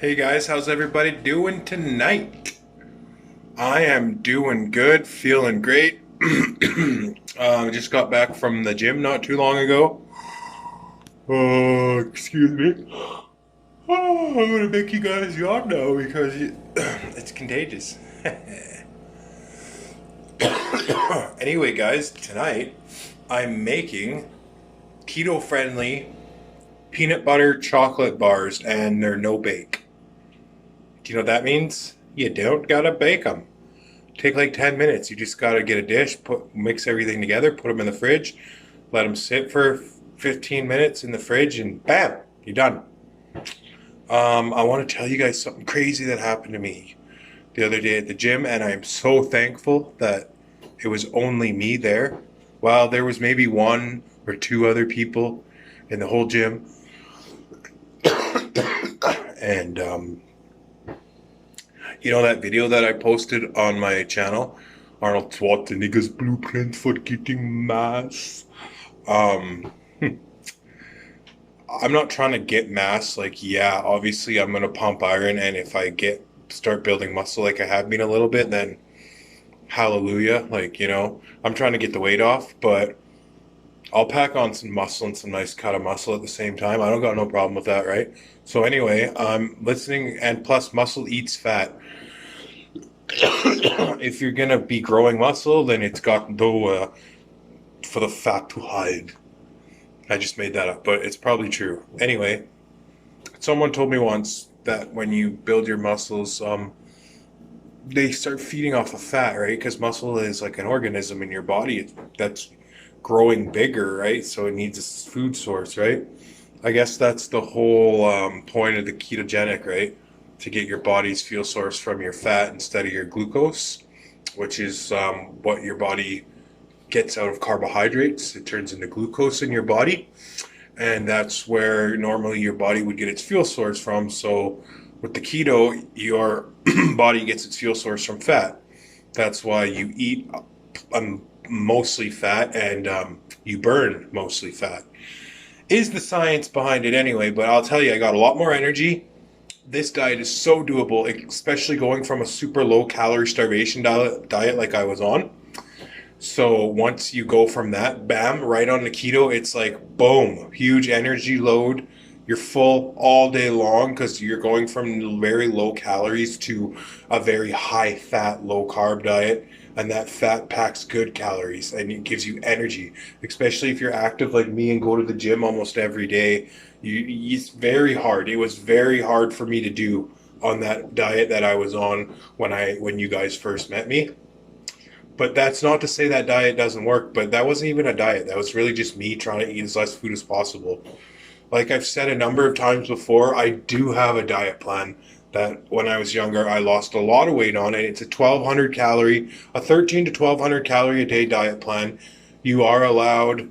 Hey guys, how's everybody doing tonight? I am doing good, feeling great. Just got back from the gym not too long ago. Excuse me. I'm gonna make you guys yawn now because it's contagious. Anyway, guys, tonight I'm making keto-friendly peanut butter chocolate bars, and they're no bake. Do you know what that means? You don't gotta bake them. Take like 10 minutes. You just gotta get a dish, mix everything together, put them in the fridge, let them sit for 15 minutes in the fridge, and bam, you're done. I want to tell you guys something crazy that happened to me the other day at the gym, and I am so thankful that it was only me there. While there was maybe one or two other people in the whole gym, and you know that video that I posted on my channel, Arnold Schwarzenegger's blueprint for getting mass. Um, I'm not trying to get mass. Like, yeah, obviously I'm gonna pump iron, and if I start building muscle like I have been a little bit, then hallelujah. Like, I'm trying to get the weight off, but I'll pack on some muscle and some nice cut of muscle at the same time. I don't got no problem with that, right? So anyway, I'm listening, and plus muscle eats fat. If you're gonna be growing muscle, then it's got no for the fat to hide. I just made that up, but it's probably true. Anyway, someone told me once that when you build your muscles, they start feeding off of fat, right? Because muscle is like an organism in your body that's growing bigger, right? So it needs a food source, right? I guess that's the whole point of the ketogenic, right? To get your body's fuel source from your fat instead of your glucose, which is what your body gets out of carbohydrates. It turns into glucose in your body, and that's where normally your body would get its fuel source from. So with the keto, your body gets its fuel source from fat. That's why you eat mostly fat, and you burn mostly fat. Is the science behind it anyway, but I'll tell you, I got a lot more energy. This diet is so doable, especially going from a super low calorie starvation diet like I was on. So once you go from that, bam, right on the keto, it's like boom, huge energy load. You're full all day long because you're going from very low calories to a very high fat, low carb diet. And that fat packs good calories and it gives you energy, especially if you're active like me and go to the gym almost every day. It's very hard. It was very hard for me to do on that diet that I was on when you guys first met me. But that's not to say that diet doesn't work, but that wasn't even a diet. That was really just me trying to eat as less food as possible. Like I've said a number of times before, I do have a diet plan that when I was younger, I lost a lot of weight on it. It's a 1200 calorie, a 13 to 1200 calorie a day diet plan. You are allowed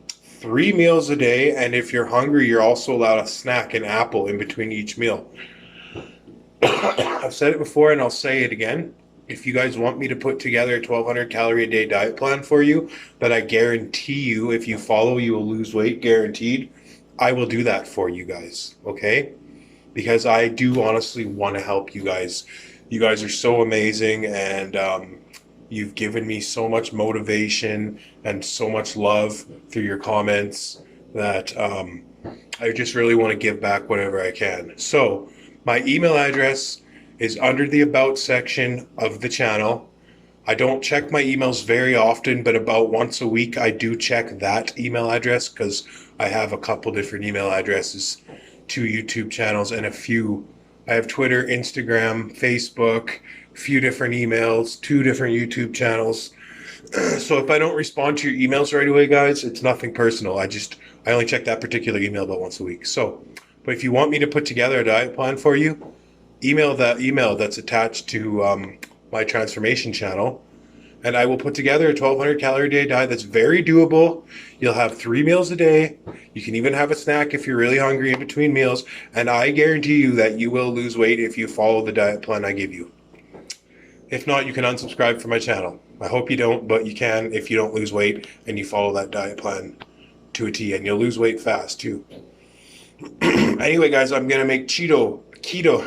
3 meals a day, and if you're hungry, you're also allowed a snack, an apple in between each meal. I've said it before and I'll say it again. If you guys want me to put together a 1200 calorie a day diet plan for you that I guarantee you, if you follow, you will lose weight, guaranteed, I will do that for you guys, okay? Because I do honestly want to help you guys. You guys are so amazing, and you've given me so much motivation and so much love through your comments that I just really want to give back whatever I can. So my email address is under the About section of the channel. I don't check my emails very often, but about once a week I do check that email address because I have a couple different email addresses, 2 YouTube channels, and I have Twitter, Instagram, Facebook, a few different emails, 2 different YouTube channels. So if I don't respond to your emails right away, guys, it's nothing personal. I only check that particular email about once a week. So, but if you want me to put together a diet plan for you, email that email that's attached to my transformation channel, and I will put together a 1200 calorie a day diet that's very doable. You'll have 3 meals a day. You can even have a snack if you're really hungry in between meals, and I guarantee you that you will lose weight if you follow the diet plan I give you. If not, you can unsubscribe from my channel. I hope you don't, but you can if you don't lose weight and you follow that diet plan to a T, and you'll lose weight fast too. Anyway, guys, I'm gonna make keto,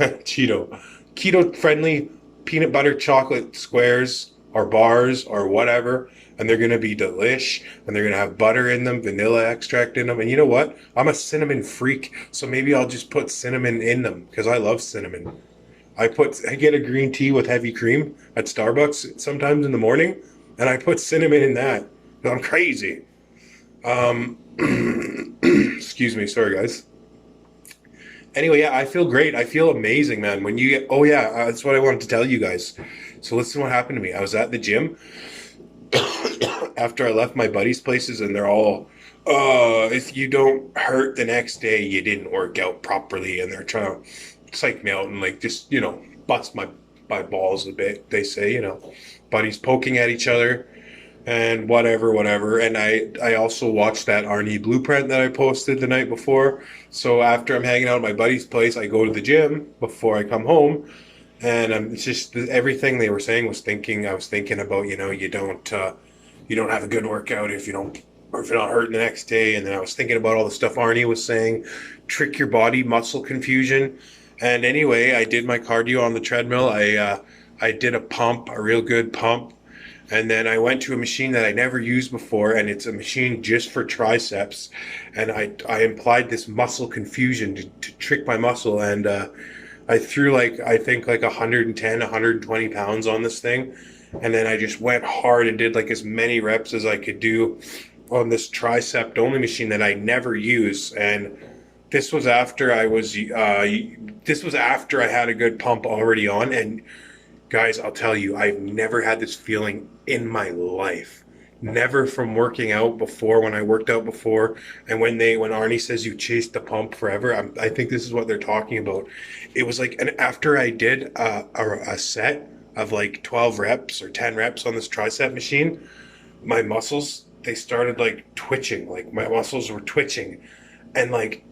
keto friendly peanut butter chocolate squares or bars or whatever, and they're gonna be delish, and they're gonna have butter in them, vanilla extract in them, and you know what? I'm a cinnamon freak, so maybe I'll just put cinnamon in them because I love cinnamon. I get a green tea with heavy cream at Starbucks sometimes in the morning, and I put cinnamon in that. I'm crazy. Excuse me, sorry guys. Anyway, yeah, I feel great. I feel amazing, man. When you get, oh yeah, that's what I wanted to tell you guys. So listen, what happened to me. I was at the gym after I left my buddies' places, and they're all, if you don't hurt the next day, you didn't work out properly, and they're trying to psych me out and like just bust my balls a bit. They say, buddies poking at each other and whatever. And I also watched that Arnie blueprint that I posted the night before. So after I'm hanging out at my buddy's place, I go to the gym before I come home, and it's just everything they were saying was thinking. I was thinking about you don't have a good workout if you don't, or if you're not hurting the next day. And then I was thinking about all the stuff Arnie was saying, trick your body, muscle confusion. And anyway, I did my cardio on the treadmill. I did a pump, a real good pump. And then I went to a machine that I never used before, and it's a machine just for triceps. And I implied this muscle confusion to trick my muscle. And I threw I think like 110, 120 pounds on this thing. And then I just went hard and did like as many reps as I could do on this tricep only machine that I never use. And this was after this was after I had a good pump already on. And guys, I'll tell you, I've never had this feeling in my life. Never from working out before, when I worked out before. And when Arnie says you chase the pump forever, I think this is what they're talking about. It was like, and after I did a set of like 12 reps or 10 reps on this tricep machine, my muscles, they started like twitching. Like my muscles were twitching. And like,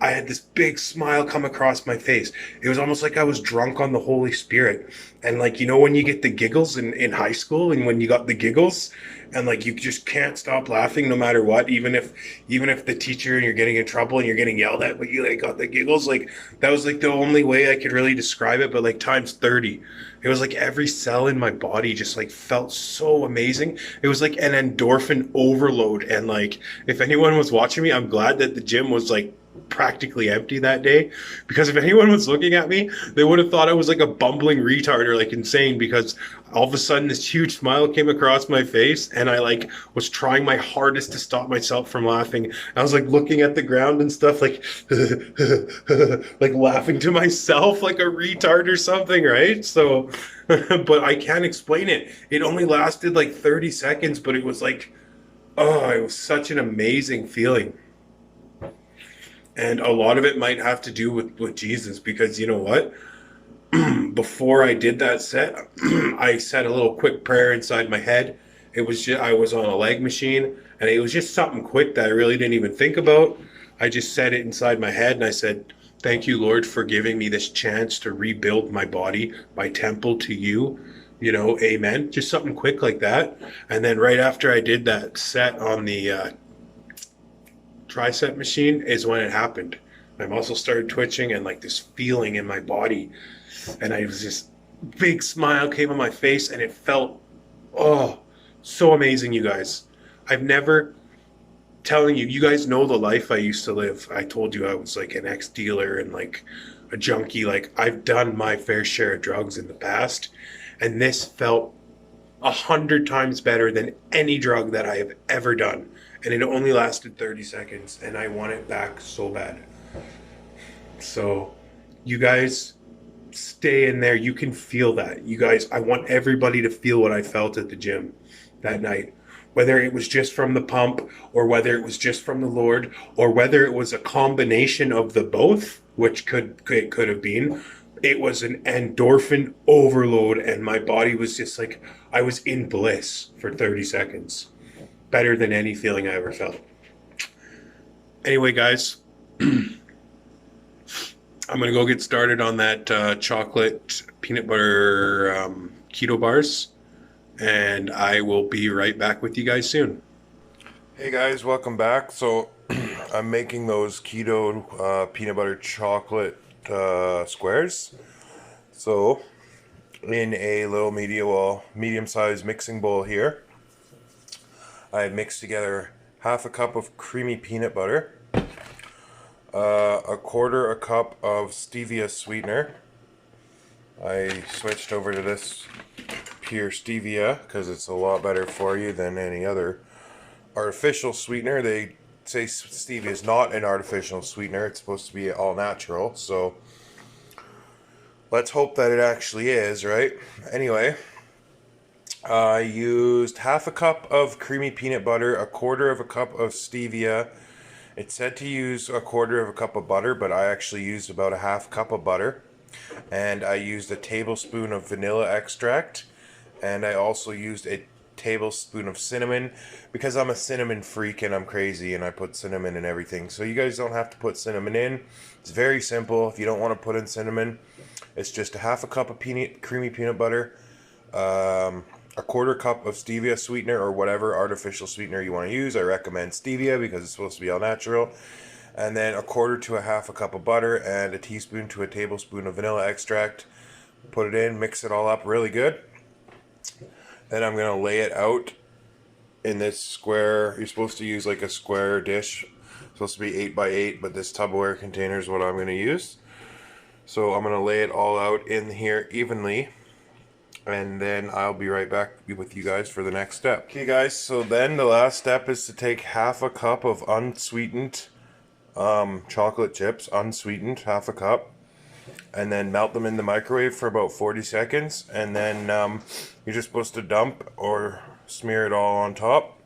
I had this big smile come across my face. It was almost like I was drunk on the Holy Spirit. And like, when you get the giggles in high school, and when you got the giggles and like you just can't stop laughing no matter what, even if the teacher and you're getting in trouble and you're getting yelled at, but you like got the giggles, like that was like the only way I could really describe it, but like times 30. It was like every cell in my body just like felt so amazing. It was like an endorphin overload. And like, if anyone was watching me, I'm glad that the gym was like practically empty that day, because if anyone was looking at me, they would have thought I was like a bumbling retard or like insane, because all of a sudden this huge smile came across my face, and I like was trying my hardest to stop myself from laughing. I was like looking at the ground and stuff, like like laughing to myself like a retard or something, right? So but I can't explain it. It only lasted like 30 seconds, but it was like, oh, it was such an amazing feeling. And a lot of it might have to do with Jesus, because you know what? Before I did that set, I said a little quick prayer inside my head. It was just, I was on a leg machine, and it was just something quick that I really didn't even think about. I just said it inside my head, and I said, "Thank you, Lord, for giving me this chance to rebuild my body, my temple to you. Amen." Just something quick like that. And then right after I did that set on the tricep machine is when it happened. My muscles started twitching, and like this feeling in my body, and I was just big smile came on my face, and it felt, oh, so amazing. You guys, I've never, telling you, you guys know the life I used to live. I told you I was like an ex-dealer and like a junkie. Like, I've done my fair share of drugs in the past, and this felt 100 times better than any drug that I have ever done. And it only lasted 30 seconds, and I want it back so bad. So you guys stay in there. You can feel that. You guys, I want everybody to feel what I felt at the gym that night. Whether it was just from the pump, or whether it was just from the Lord, or whether it was a combination of the both, which it could have been. It was an endorphin overload, and my body was just like, I was in bliss for 30 seconds. Better than any feeling I ever felt. Anyway, guys, I'm going to go get started on that chocolate peanut butter keto bars, and I will be right back with you guys soon. Hey guys, welcome back. So I'm making those keto peanut butter chocolate squares. So in a little medium-sized mixing bowl here, I mixed together half a cup of creamy peanut butter, a quarter a cup of stevia sweetener. I switched over to this pure stevia because it's a lot better for you than any other artificial sweetener. They say stevia is not an artificial sweetener. It's supposed to be all natural. So let's hope that it actually is, right? Anyway, I used half a cup of creamy peanut butter, a quarter of a cup of stevia. It said to use a quarter of a cup of butter, but I actually used about a half cup of butter. And I used a tablespoon of vanilla extract. And I also used a tablespoon of cinnamon because I'm a cinnamon freak and I'm crazy and I put cinnamon in everything. So you guys don't have to put cinnamon in. It's very simple. If you don't want to put in cinnamon, it's just a half a cup of creamy peanut butter, a quarter cup of stevia sweetener or whatever artificial sweetener you want to use. I recommend stevia because it's supposed to be all natural. And then a quarter to a half a cup of butter and a teaspoon to a tablespoon of vanilla extract. Put it in, mix it all up really good. Then I'm going to lay it out in this square. You're supposed to use like a square dish. It's supposed to be 8 by 8, but this Tupperware container is what I'm going to use. So I'm going to lay it all out in here evenly. And then I'll be right back with you guys for the next step. Okay guys, so then the last step is to take half a cup of unsweetened chocolate chips, unsweetened, half a cup. And then melt them in the microwave for about 40 seconds. And then you're just supposed to dump or smear it all on top.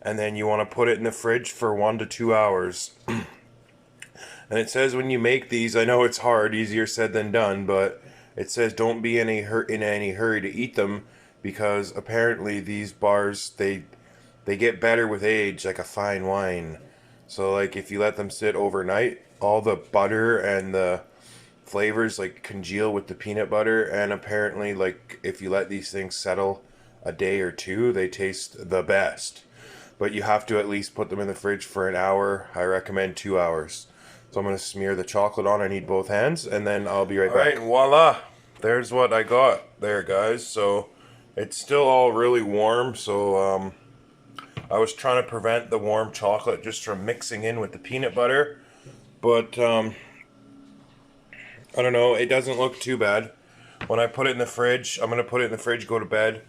And then you want to put it in the fridge for 1 to 2 hours. And it says when you make these, I know it's hard, easier said than done, but it says don't be in any hurry to eat them because apparently these bars, they get better with age, like a fine wine. So like if you let them sit overnight, all the butter and the flavors like congeal with the peanut butter, and apparently like if you let these things settle a day or two, they taste the best. But you have to at least put them in the fridge for an hour. I recommend 2 hours. So I'm going to smear the chocolate on. I need both hands, and then I'll be right back. Alright, voila! There's what I got there, guys. So it's still all really warm, so I was trying to prevent the warm chocolate just from mixing in with the peanut butter. But I don't know, it doesn't look too bad. When I put it in the fridge, I'm going to put it in the fridge, go to bed.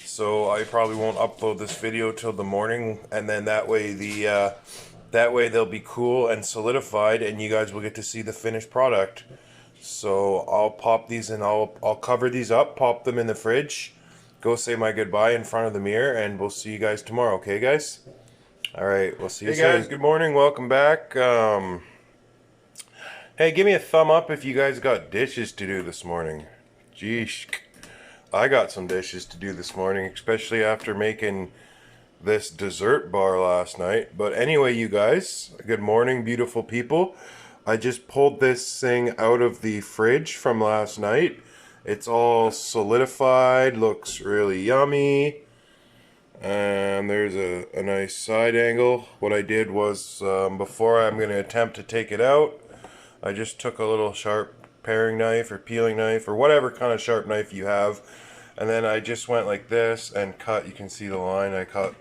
So I probably won't upload this video till the morning, and then that way they'll be cool and solidified, and you guys will get to see the finished product. So I'll pop these and I'll cover these up, pop them in the fridge, go say my goodbye in front of the mirror, and we'll see you guys tomorrow. Okay, guys? All right, we'll see you soon. Hey guys, good morning. Welcome back. Hey, give me a thumb up if you guys got dishes to do this morning. Jeesh. I got some dishes to do this morning, especially after making this dessert bar last night. But anyway, you guys, good morning, beautiful people. I just pulled this thing out of the fridge from last night. It's all solidified, looks really yummy. And there's a nice side angle. What I did was, before I'm going to attempt to take it out, I just took a little sharp paring knife or peeling knife or whatever kind of sharp knife you have, and then I just went like this and cut. You can see the line. I cut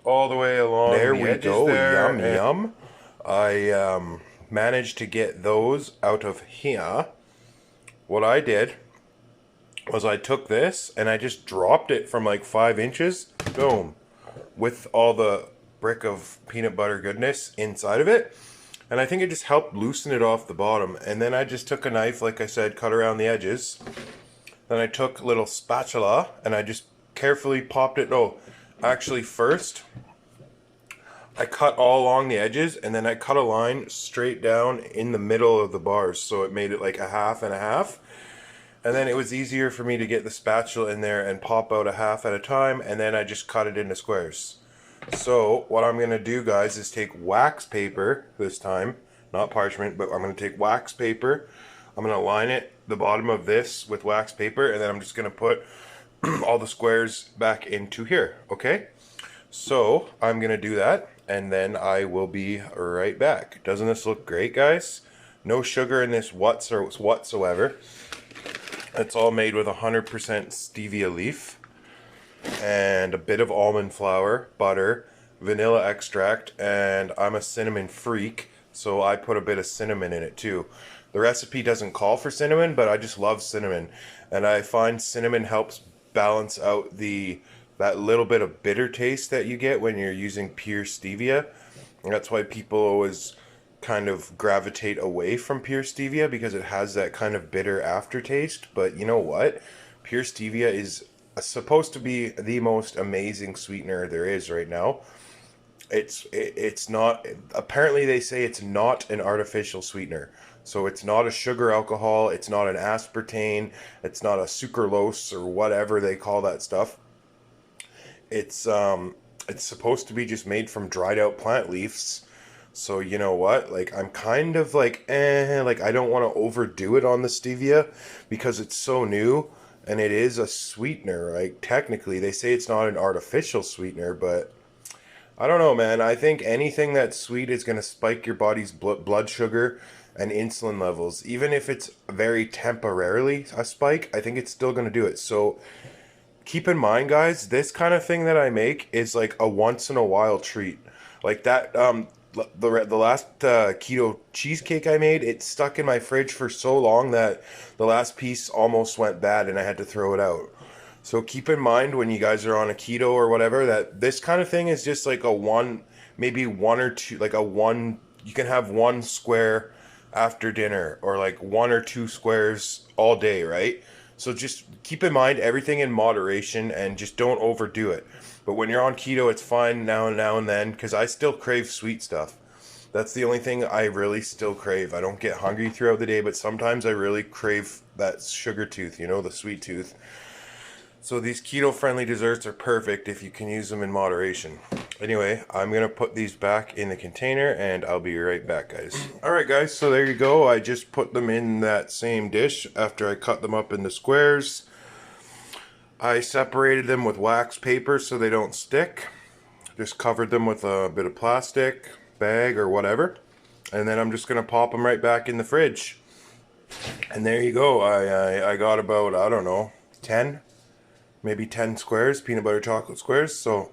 all the way along there. We go. Yum yum. I managed to get those out of here. What I did was I took this and I just dropped it from like 5 inches, boom, with all the brick of peanut butter goodness inside of it. And I think it just helped loosen it off the bottom. And then I just took a knife, like I said, cut around the edges. Then I took a little spatula and I just carefully popped it. Oh, actually first, I cut all along the edges and then I cut a line straight down in the middle of the bars. So it made it like a half and a half. And then it was easier for me to get the spatula in there and pop out a half at a time. And then I just cut it into squares. So what I'm going to do, guys, is take wax paper this time, not parchment, but I'm going to take wax paper. I'm going to line it, the bottom of this, with wax paper, and then I'm just going to put all the squares back into here, okay? So I'm going to do that, and then I will be right back. Doesn't this look great, guys? No sugar in this whatsoever. It's all made with 100% stevia leaf and a bit of almond flour, butter, vanilla extract, and I'm a cinnamon freak, so I put a bit of cinnamon in it too. The recipe doesn't call for cinnamon, but I just love cinnamon, and I find cinnamon helps balance out that little bit of bitter taste that you get when you're using pure stevia. And that's why people always kind of gravitate away from pure stevia, because it has that kind of bitter aftertaste. But you know what? Pure stevia is supposed to be the most amazing sweetener there is right now. It's not, apparently they say it's not an artificial sweetener. So it's not a sugar alcohol, it's not an aspartame, it's not a sucralose or whatever they call that stuff. It's supposed to be just made from dried out plant leaves. So you know what? Like I'm kind of like like I don't want to overdo it on the stevia because it's so new and it is a sweetener. Like technically they say it's not an artificial sweetener, but I don't know, man. I think anything that's sweet is going to spike your body's blood sugar and insulin levels. Even if it's very temporarily a spike, I think it's still going to do it. So keep in mind, guys, this kind of thing that I make is like a once in a while treat. Like that, the last keto cheesecake I made, it stuck in my fridge for so long that the last piece almost went bad and I had to throw it out. So keep in mind when you guys are on a keto or whatever that this kind of thing is just like a one, maybe one or two, like a one, you can have one square after dinner or like one or two squares all day, right? So just keep in mind everything in moderation and just don't overdo it. But when you're on keto, it's fine now and then because I still crave sweet stuff. That's the only thing I really still crave. I don't get hungry throughout the day, but sometimes I really crave that sugar tooth, you know, the sweet tooth. So these keto-friendly desserts are perfect if you can use them in moderation. Anyway, I'm going to put these back in the container and I'll be right back, guys. Alright guys, so there you go. I just put them in that same dish after I cut them up into squares. I separated them with wax paper so they don't stick. Just covered them with a bit of plastic, bag or whatever. And then I'm just going to pop them right back in the fridge. And there you go. I got about, I don't know, 10? Maybe 10 squares, peanut butter chocolate squares. So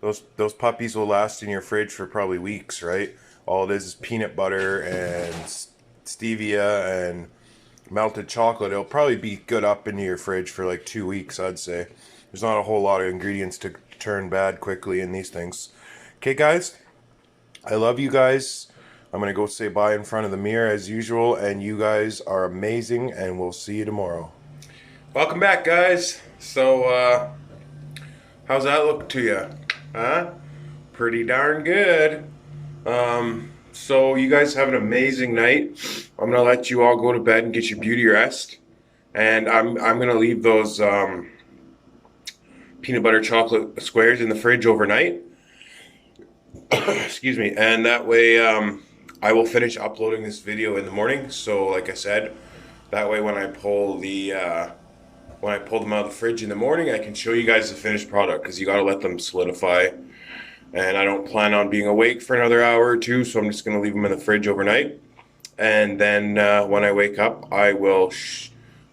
those puppies will last in your fridge for probably weeks, right? All it is peanut butter and stevia and melted chocolate. It'll probably be good up into your fridge for like 2 weeks, I'd say. There's not a whole lot of ingredients to turn bad quickly in these things. Okay, guys, I love you guys. I'm going to go say bye in front of the mirror as usual, and you guys are amazing, and we'll see you tomorrow. Welcome back, guys. So, how's that look to you? Huh? Pretty darn good. So you guys have an amazing night. I'm gonna let you all go to bed and get your beauty rest. And I'm gonna leave those peanut butter chocolate squares in the fridge overnight. Excuse me. And that way, I will finish uploading this video in the morning. So, like I said, that way when I pull them out of the fridge in the morning, I can show you guys the finished product because you got to let them solidify. And I don't plan on being awake for another hour or two, so I'm just going to leave them in the fridge overnight. And then when I wake up, I will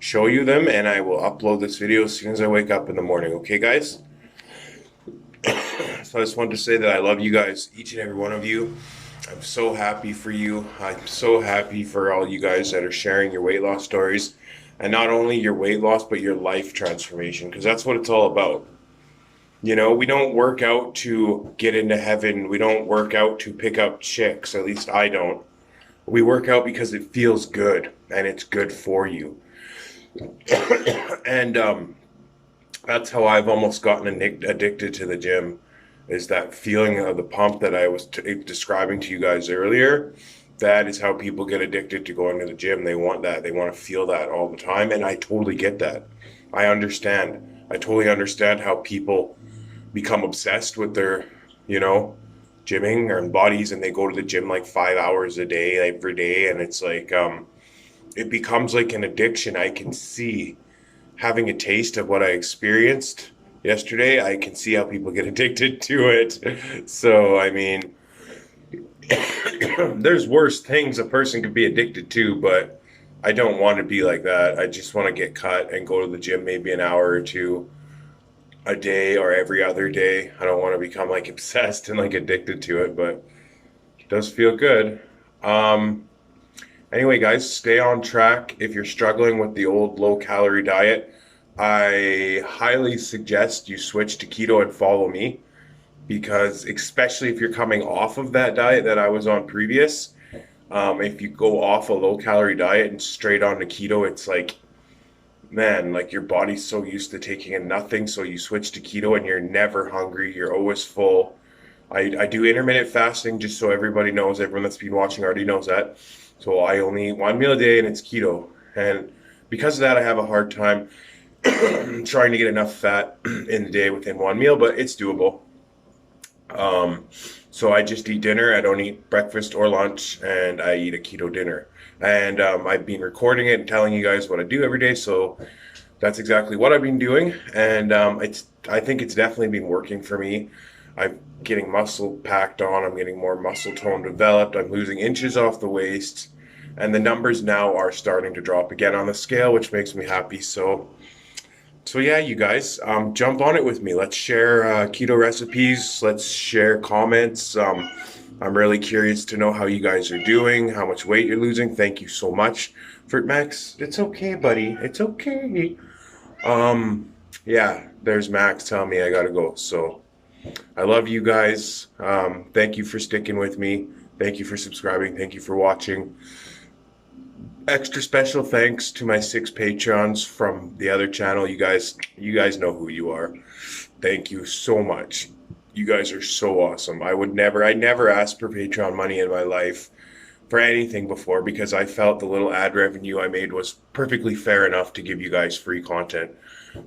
show you them and I will upload this video as soon as I wake up in the morning. Okay, guys? So I just wanted to say that I love you guys, each and every one of you. I'm so happy for you. I'm so happy for all you guys that are sharing your weight loss stories. And not only your weight loss, but your life transformation, because that's what it's all about. You know, we don't work out to get into heaven. We don't work out to pick up chicks. At least I don't. We work out because it feels good, and it's good for you. And that's how I've almost gotten addicted to the gym, is that feeling of the pump that I was describing to you guys earlier. That is how people get addicted to going to the gym. They want that. They want to feel that all the time. And I totally get that. I understand. I totally understand how people become obsessed with their, you know, gymming or bodies, and they go to the gym like 5 hours a day, every day. And it's like, it becomes like an addiction. I can see, having a taste of what I experienced yesterday, I can see how people get addicted to it. So, I mean, There's worse things a person could be addicted to, but I don't want to be like that. I just want to get cut and go to the gym maybe an hour or two a day or every other day. I don't want to become like obsessed and like addicted to it, but it does feel good. Um, anyway, guys, stay on track. If you're struggling with the old low calorie diet, I highly suggest you switch to keto and follow me because, especially if you're coming off of that diet that I was on previous, if you go off a low calorie diet and straight on to keto, it's like, man, like your body's so used to taking in nothing, so you switch to keto and you're never hungry, you're always full. I do intermittent fasting just so everybody knows, everyone that's been watching already knows that. So I only eat one meal a day and it's keto. And because of that, I have a hard time trying to get enough fat in the day within one meal, but it's doable. Um, so I just eat dinner. I don't eat breakfast or lunch, and I eat a keto dinner. And I've been recording it and telling you guys what I do every day. So that's exactly what I've been doing, and I think it's definitely been working for me. I'm getting muscle packed on. I'm getting more muscle tone developed. I'm losing inches off the waist, and the numbers now are starting to drop again on the scale, which makes me happy. So yeah, you guys, jump on it with me. Let's share keto recipes. Let's share comments. I'm really curious to know how you guys are doing, how much weight you're losing. Thank you so much for Max. It's okay, buddy. It's okay. Um, yeah, there's Max telling me I gotta go. So I love you guys. Thank you for sticking with me. Thank you for subscribing. Thank you for watching. Extra special thanks to my 6 Patreons from the other channel. You guys know who you are. Thank you so much. You guys are so awesome. I never asked for Patreon money in my life for anything before because I felt the little ad revenue I made was perfectly fair enough to give you guys free content.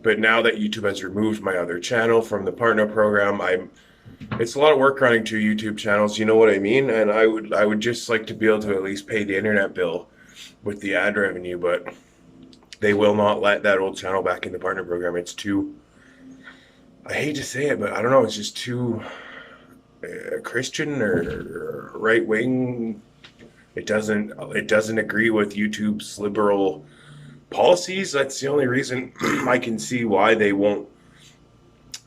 But now that YouTube has removed my other channel from the partner program, it's a lot of work running 2 YouTube channels, you know what I mean? And I would just like to be able to at least pay the internet bill with the ad revenue, but they will not let that old channel back in the partner program. It's too, I hate to say it, but I don't know, it's just too Christian or right wing. It doesn't agree with YouTube's liberal policies. That's the only reason I can see why they won't.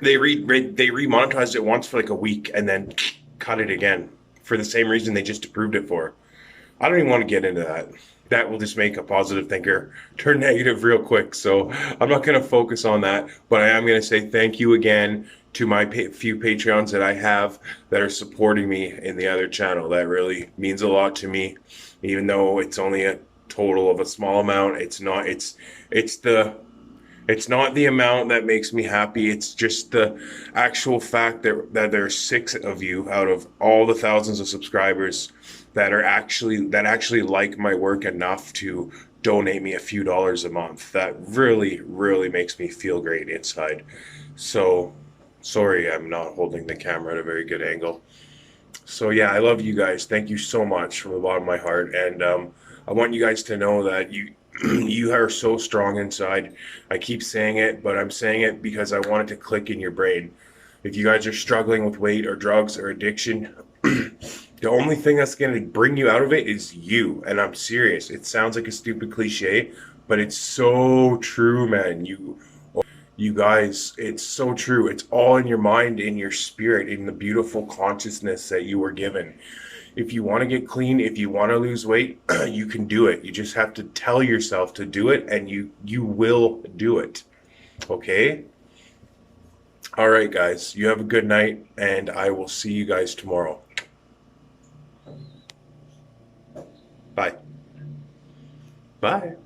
They remonetized it once for like a week and then cut it again for the same reason they just approved it for. I don't even want to get into that. That will just make a positive thinker turn negative real quick. So I'm not going to focus on that, but I am going to say thank you again to my few Patreons that I have that are supporting me in the other channel. That really means a lot to me, even though it's only a total of a small amount. It's not the amount that makes me happy. It's just the actual fact that there's 6 of you out of all the thousands of subscribers that actually like my work enough to donate me a few dollars a month. That really, really makes me feel great inside. So sorry I'm not holding the camera at a very good angle. So yeah, I love you guys. Thank you so much from the bottom of my heart. And I want you guys to know that you you are so strong inside. I keep saying it, but I'm saying it because I want it to click in your brain. If you guys are struggling with weight or drugs or addiction, the only thing that's going to bring you out of it is you. And I'm serious. It sounds like a stupid cliche, but it's so true, man. You guys, it's so true. It's all in your mind, in your spirit, in the beautiful consciousness that you were given. If you want to get clean, if you want to lose weight, you can do it. You just have to tell yourself to do it, and you will do it. Okay? All right, guys. You have a good night, and I will see you guys tomorrow. Bye. Bye.